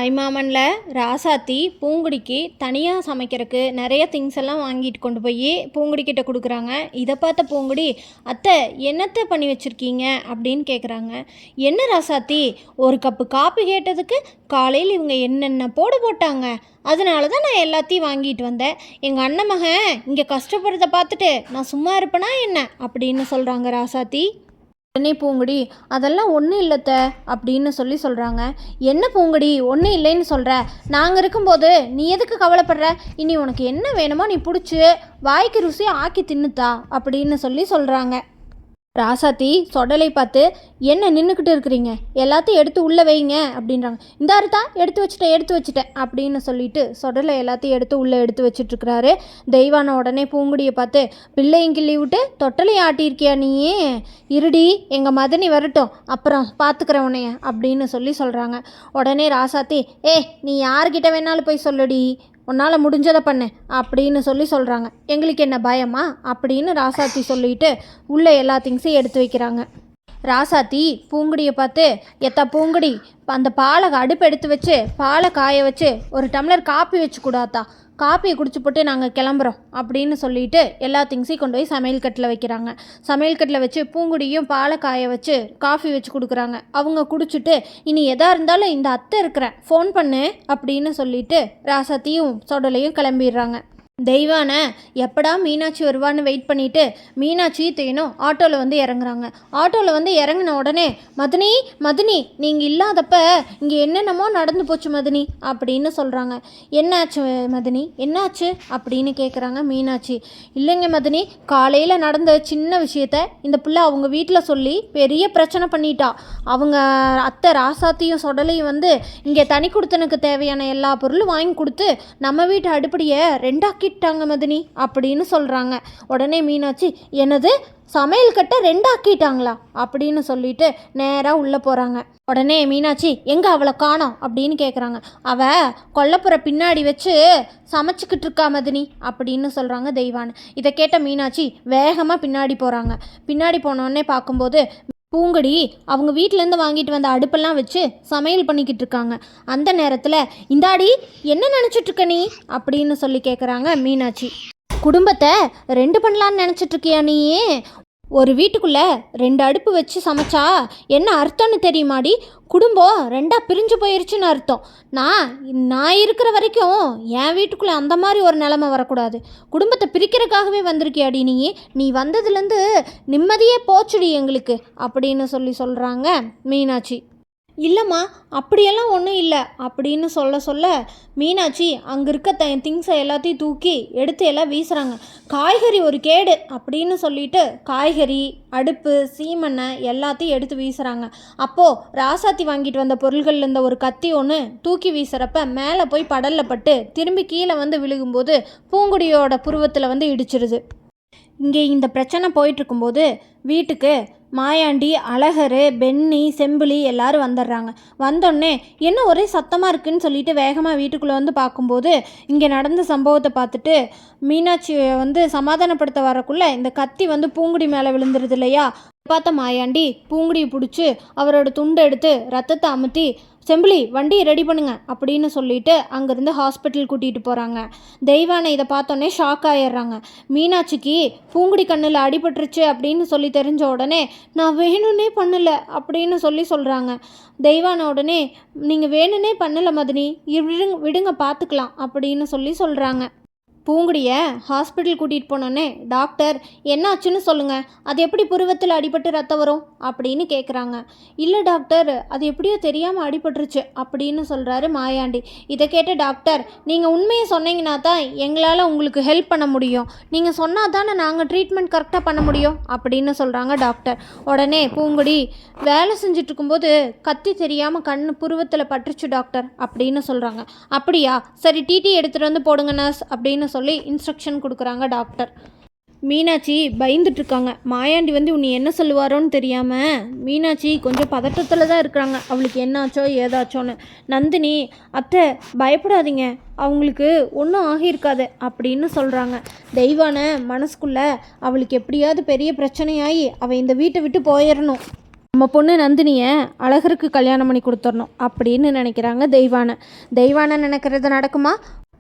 தாய்மாமனில் ராசாத்தி பூங்குடிக்கு தனியாக சமைக்கிறதுக்கு நிறைய திங்ஸ் எல்லாம் வாங்கிட்டு கொண்டு போய் பூங்குடிக்கிட்ட கொடுக்குறாங்க. இதை பார்த்த பூங்குடி, அத்தை என்னத்தை பண்ணி வச்சுருக்கீங்க அப்படின்னு கேட்குறாங்க. என்ன ராசாத்தி, ஒரு கப்பு காப்பி கேட்டதுக்கு காலையில் இவங்க என்னென்ன போட்டாங்க, அதனால தான் நான் எல்லாத்தையும் வாங்கிட்டு வந்தேன். எங்கள் அண்ணன் மகன் இங்கே கஷ்டப்படுறத பார்த்துட்டு நான் சும்மா இருப்பேனா என்ன அப்படின்னு சொல்கிறாங்க ராசாத்தி. உடனே பூங்குடி, அதெல்லாம் ஒன்றும் இல்லைத்த அப்படின்னு சொல்கிறாங்க. என்ன பூங்குடி ஒன்றும் இல்லைன்னு சொல்கிற? நாங்கள் இருக்கும்போது நீ எதுக்கு கவலைப்படுற? இனி உனக்கு என்ன வேணுமோ நீ பிடிச்சி வாய்க்கு ருசி ஆக்கி தின்னுத்தா அப்படின்னு சொல்கிறாங்க. ராசாத்தி சொடலை பார்த்து, என்ன நின்றுக்கிட்டு இருக்கிறீங்க, எல்லாத்தையும் எடுத்து உள்ளே வைங்க அப்படின்றாங்க. இந்த அறுத்தா எடுத்து வச்சுட்டேன் அப்படின்னு சொல்லிட்டு சொடலை எல்லாத்தையும் எடுத்து வச்சிட்ருக்கிறாரு. தெய்வான உடனே பூங்குடியை பார்த்து, பிள்ளையும் கிள்ளி விட்டு தொட்டலையும் ஆட்டியிருக்கியா நீயே, இருடி எங்கள் மதனி வரட்டும் அப்புறம் பார்த்துக்கிறேன் உன்னைய அப்படின்னு சொல்கிறாங்க. உடனே ராசாத்தி, நீ யார்கிட்ட வேணாலும் போய் சொல்லுடி, உன்னால் முடிஞ்சதை பண்ணு அப்படின்னு சொல்கிறாங்க. எங்களுக்கு என்ன பயமா அப்படின்னு ராசாத்தி சொல்லிட்டு உள்ளே எல்லா திங்ஸையும் எடுத்து வைக்கிறாங்க. ராசாத்தி பூங்குடியை பார்த்து, பூங்குடி, அந்த பாலை அடுப்பு எடுத்து வச்சு பாலை காய வச்சு ஒரு டம்ளர் காப்பி வச்சு கூடாத்தா, காப்பியை குடிச்சு போட்டு நாங்கள் கிளம்புறோம் அப்படின்னு சொல்லிட்டு எல்லா திங்ஸையும் கொண்டு போய் சமையல் கட்டில் வைக்கிறாங்க. சமையல் கட்டில் வச்சு பூங்குடியும் பாலை காய வச்சு காஃபி வச்சு கொடுக்குறாங்க. அவங்க குடிச்சிட்டு, இனி எதாக இருந்தாலும் இந்த அத்தை இருக்கிறேன் ஃபோன் பண்ணு அப்படின்னு சொல்லிட்டு ராசாத்தியும் சொடலையும் கிளம்பிடுறாங்க. தெய்வான எப்படா மீனாட்சி வருவான்னு வெயிட் பண்ணிவிட்டு மீனாட்சி தேனும் ஆட்டோவில் இறங்குறாங்க. ஆட்டோவில் இறங்கின உடனே, மதினி நீங்கள் இல்லாதப்ப இங்கே என்னென்னமோ நடந்து போச்சு மதினி அப்படின்னு சொல்கிறாங்க. என்னாச்சு மதினி, என்னாச்சு அப்படின்னு கேட்குறாங்க மீனாட்சி. இல்லைங்க மதினி, காலையில் நடந்த சின்ன விஷயத்த இந்த பிள்ளை அவங்க வீட்டில் சொல்லி பெரிய பிரச்சனை பண்ணிட்டா. அவங்க அத்தை ராசாத்தியும் சொடலையும் இங்கே தனி கொடுத்தனுக்கு தேவையான எல்லா பொருளும் வாங்கி கொடுத்து நம்ம வீட்டு அடுப்படியை ரெண்டாக்கிட்டாங்க மதினி அப்படின்னு சொல்கிறாங்க. உடனே மீனாட்சி, என்னது சமையல் கட்டை ரெண்டாக்கிட்டாங்களா அப்படின்னு சொல்லிட்டு நேராக உள்ளே போகிறாங்க. உடனே மீனாட்சி, எங்கே அவளை காணோம் அப்படின்னு கேட்குறாங்க. அவள் கொல்லப்புற பின்னாடி வச்சு சமைச்சிக்கிட்டு இருக்கா மதினி அப்படின்னு சொல்கிறாங்க தெய்வான். இதை கேட்ட மீனாட்சி வேகமாக பின்னாடி போகிறாங்க. பின்னாடி போனோடனே பார்க்கும்போது பூங்குடி அவங்க வீட்டிலேருந்து வாங்கிட்டு வந்த அடுப்பெல்லாம் வச்சு சமையல் பண்ணிக்கிட்டு இருக்காங்க. அந்த நேரத்தில், இந்தாடி என்ன நினச்சிட்ருக்க நீ அப்படின்னு கேட்குறாங்க மீனாட்சி. குடும்பத்தை ரெண்டு பண்ணலான்னு நினச்சிட்ருக்கியா நீ? ஒரு வீட்டுக்குள்ளே 2 அடுப்பு வச்சு சமைச்சா என்ன அர்த்தம்னு தெரியுமாடி? குடும்பம் 2ஆக பிரிஞ்சு போயிருச்சுன்னு அர்த்தம். நான் இருக்கிற வரைக்கும் என் வீட்டுக்குள்ளே அந்த மாதிரி ஒரு நிலைமை வரக்கூடாது. குடும்பத்தை பிரிக்கிறதுக்காகவே வந்திருக்கியாடி நீ வந்ததுலேருந்து நிம்மதியே போச்சுடி எங்களுக்கு அப்படின்னு சொல்கிறாங்க மீனாட்சி. இல்லைம்மா அப்படியெல்லாம் ஒன்றும் இல்லை அப்படின்னு சொல்ல மீனாட்சி அங்கே இருக்க திங்ஸை எல்லாத்தையும் தூக்கி எடுத்து எல்லாம் வீசுகிறாங்க. காய்கறி ஒரு கேடு அப்படின்னு சொல்லிட்டு காய்கறி, அடுப்பு, சீமெண்ணெய் எல்லாத்தையும் எடுத்து வீசுகிறாங்க. அப்போது ராசாத்தி வாங்கிட்டு வந்த பொருள்களில் இருந்த ஒரு கத்தி ஒன்று தூக்கி வீசுகிறப்ப மேலே போய் படலில் பட்டு திரும்பி கீழே விழுகும்போது பூங்குடியோட புருவத்தில் இடிச்சிருது. இங்கே இந்த பிரச்சனை போயிட்டுருக்கும்போது வீட்டுக்கு மாயாண்டி, அழகர், பென்னி, செம்பிளி எல்லாரும் வந்துடுறாங்க. வந்தோடனே என்ன ஒரே சத்தமாக இருக்குன்னு சொல்லிட்டு வேகமாக வீட்டுக்குள்ளே பார்க்கும்போது இங்கே நடந்த சம்பவத்தை பார்த்துட்டு மீனாட்சியை சமாதானப்படுத்த வரக்குள்ளே இந்த கத்தி பூங்குடி மேலே விழுந்துருது இல்லையா? பார்த்த மாயாண்டி பூங்குடியை பிடிச்சி அவரோட துண்டை எடுத்து ரத்தத்தை அமுத்தி, செம்பிளி வண்டியை ரெடி பண்ணுங்க அப்படின்னு சொல்லிட்டு அங்கேருந்து ஹாஸ்பிட்டல் கூட்டிகிட்டு போகிறாங்க. தெய்வானை இதை பார்த்தோன்னே ஷாக் ஆகிடுறாங்க. மீனாட்சிக்கு பூங்குடி கண்ணில் அடிபட்டுருச்சு அப்படின்னு தெரிஞ்ச உடனே, நான் வேணும்னே பண்ணலை அப்படின்னு சொல்கிறாங்க. தெய்வான உடனே, நீங்கள் வேணும்னே பண்ணலை மதினி, விடுங்க பார்த்துக்கலாம் அப்படின்னு சொல்கிறாங்க. பூங்குடியை ஹாஸ்பிட்டல் கூட்டிகிட்டு போனோன்னே டாக்டர், என்னாச்சுன்னு சொல்லுங்கள், அது எப்படி புருவத்தில் அடிபட்டு ரத்தம் வரும் அப்படின்னு கேட்குறாங்க. இல்லை டாக்டர், அது எப்படியோ தெரியாமல் அடிபட்டுருச்சு அப்படின்னு சொல்கிறாரு மாயாண்டி. இதை கேட்ட டாக்டர், நீங்கள் உண்மையை சொன்னீங்கன்னா தான் எங்களால் உங்களுக்கு ஹெல்ப் பண்ண முடியும், நீங்கள் சொன்னால் தானே நாங்கள் ட்ரீட்மெண்ட் கரெக்டாக பண்ண முடியும் அப்படின்னு சொல்கிறாங்க டாக்டர். உடனே பூங்குடி, வேலை செஞ்சிட்ருக்கும்போது கத்தி தெரியாமல் புருவத்தில் பட்டுருச்சு டாக்டர் அப்படின்னு சொல்கிறாங்க. அப்படியா, சரி டிடி எடுத்துகிட்டு போடுங்க நர்ஸ் அப்படின்னு சொல்லி இன்ஸ்ட்ரக்ஷன் கொடுக்குறாங்க டாக்டர். மீனாட்சி பயந்துட்டுருக்காங்க. மாயாண்டி உன்னை என்ன சொல்லுவாரோன்னு தெரியாமல் மீனாட்சி கொஞ்சம் பதட்டத்தில் தான் இருக்கிறாங்க. அவளுக்கு என்னாச்சோ ஏதாச்சோன்னு. நந்தினி, அத்தை பயப்படாதீங்க, அவங்களுக்கு ஒன்றும் ஆகியிருக்காது அப்படின்னு சொல்கிறாங்க. தெய்வான மனசுக்குள்ளே அவளுக்கு எப்படியாவது பெரிய பிரச்சனையாகி அவள் இந்த வீட்டை விட்டு போயிடணும், நம்ம பொண்ணு நந்தினியை அழகருக்கு கல்யாணம் பண்ணி கொடுத்துடணும் அப்படின்னு நினைக்கிறாங்க தெய்வானை நினைக்கிறது நடக்குமா?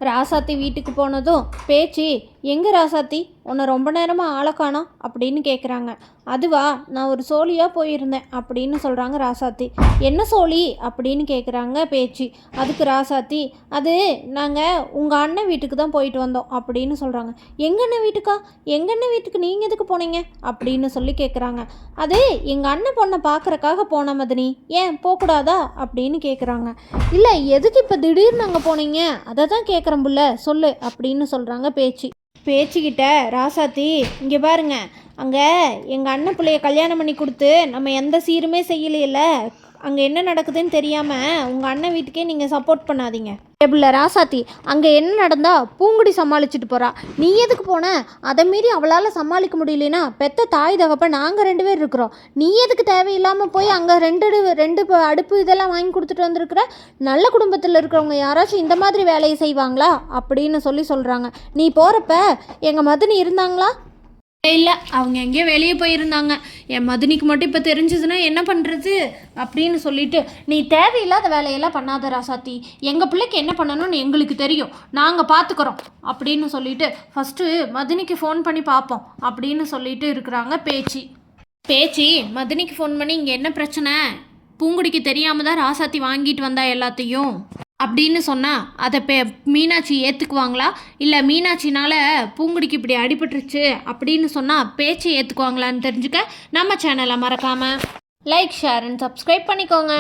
ராசாத்தி வீட்டுக்கு போனதும் பேச்சு, எங்கே ராசாத்தி, உன்னை ரொம்ப நேரமாக ஆளை காணோம் அப்படின்னு கேட்குறாங்க. அதுவா, நான் ஒரு சோழியாக போயிருந்தேன் அப்படின்னு சொல்கிறாங்க ராசாத்தி. என்ன சோழி அப்படின்னு கேட்குறாங்க பேச்சு. அதுக்கு ராசாத்தி, அது நாங்கள் உங்கள் அண்ணன் வீட்டுக்கு தான் போயிட்டு வந்தோம் அப்படின்னு சொல்கிறாங்க. எங்கள் அண்ணன் வீட்டுக்கா? எங்கள் அண்ணன் வீட்டுக்கு நீங்கள் எதுக்கு போனீங்க அப்படின்னு சொல்லி கேட்குறாங்க. அது எங்கள் அண்ணன் பொண்ணை பார்க்குறக்காக போன மதினி, ஏன் போகக்கூடாதா அப்படின்னு கேட்குறாங்க. இல்லை, எதுக்கு இப்போ திடீர்னு அங்கே போனீங்க, அதை தான் கேட்குறேன் புள்ள, சொல்லு அப்படின்னு சொல்கிறாங்க பேச்சுக்கிட்ட ராசாத்தி, இங்கே பாருங்க, அங்கே எங்கள் அண்ணன் பிள்ளைய கல்யாணம் பண்ணி கொடுத்து நம்ம எந்த சீருமே செய்யலையில, அங்கே என்ன நடக்குதுன்னு தெரியாமல் உங்கள் அண்ணன் வீட்டுக்கே நீங்கள் சப்போர்ட் பண்ணாதீங்க. டேபிளில் ராசாத்தி, அங்கே என்ன நடந்தா பூங்குடி சமாளிச்சுட்டு போகிறா, நீ எதுக்கு போன? அதை மீறி அவளால் சமாளிக்க முடியலனா பெத்த தாய் தகப்ப நாங்கள் 2 பேர் இருக்கிறோம், நீ எதுக்கு தேவையில்லாமல் போய் அங்கே ரெண்டு அடுப்பு இதெல்லாம் வாங்கி கொடுத்துட்டு வந்திருக்கிற? நல்ல குடும்பத்தில் இருக்கிறவங்க யாராச்சும் இந்த மாதிரி வேலையை செய்வாங்களா அப்படின்னு சொல்கிறாங்க. நீ போகிறப்ப எங்கள் மதினி இருந்தாங்களா? இல்லை, அவங்க எங்கேயோ வெளியே போயிருந்தாங்க. என் மதினிக்கு மட்டும் இப்போ தெரிஞ்சதுன்னா என்ன பண்ணுறது அப்படின்னு சொல்லிட்டு, நீ தேவையில்லாத வேலையெல்லாம் பண்ணாத ராசாத்தி, எங்கள் பிள்ளைக்கு என்ன பண்ணணும்னு எங்களுக்கு தெரியும், நாங்கள் பார்த்துக்குறோம் அப்படின்னு சொல்லிட்டு ஃபஸ்ட்டு மதினிக்கு ஃபோன் பண்ணி பார்ப்போம் அப்படின்னு சொல்லிட்டு இருக்கிறாங்க பேச்சு. மதினிக்கு ஃபோன் பண்ணி, இங்கே என்ன பிரச்சனை, பூங்குடிக்கு தெரியாமல் தான் ராசாத்தி வாங்கிட்டு வந்தா எல்லாத்தையும் அப்படின்னு சொன்னால் அதை மீனாட்சி ஏற்றுக்குவாங்களா, இல்லை மீனாட்சினால் பூங்குடிக்கு இப்படி அடிபட்டுருச்சு அப்படின்னு சொன்னால் பேச்சு ஏற்றுக்குவாங்களான்னு தெரிஞ்சுக்க நம்ம சேனலை மறக்காமல் லைக், ஷேர் அண்ட் சப்ஸ்கிரைப் பண்ணிக்கோங்க.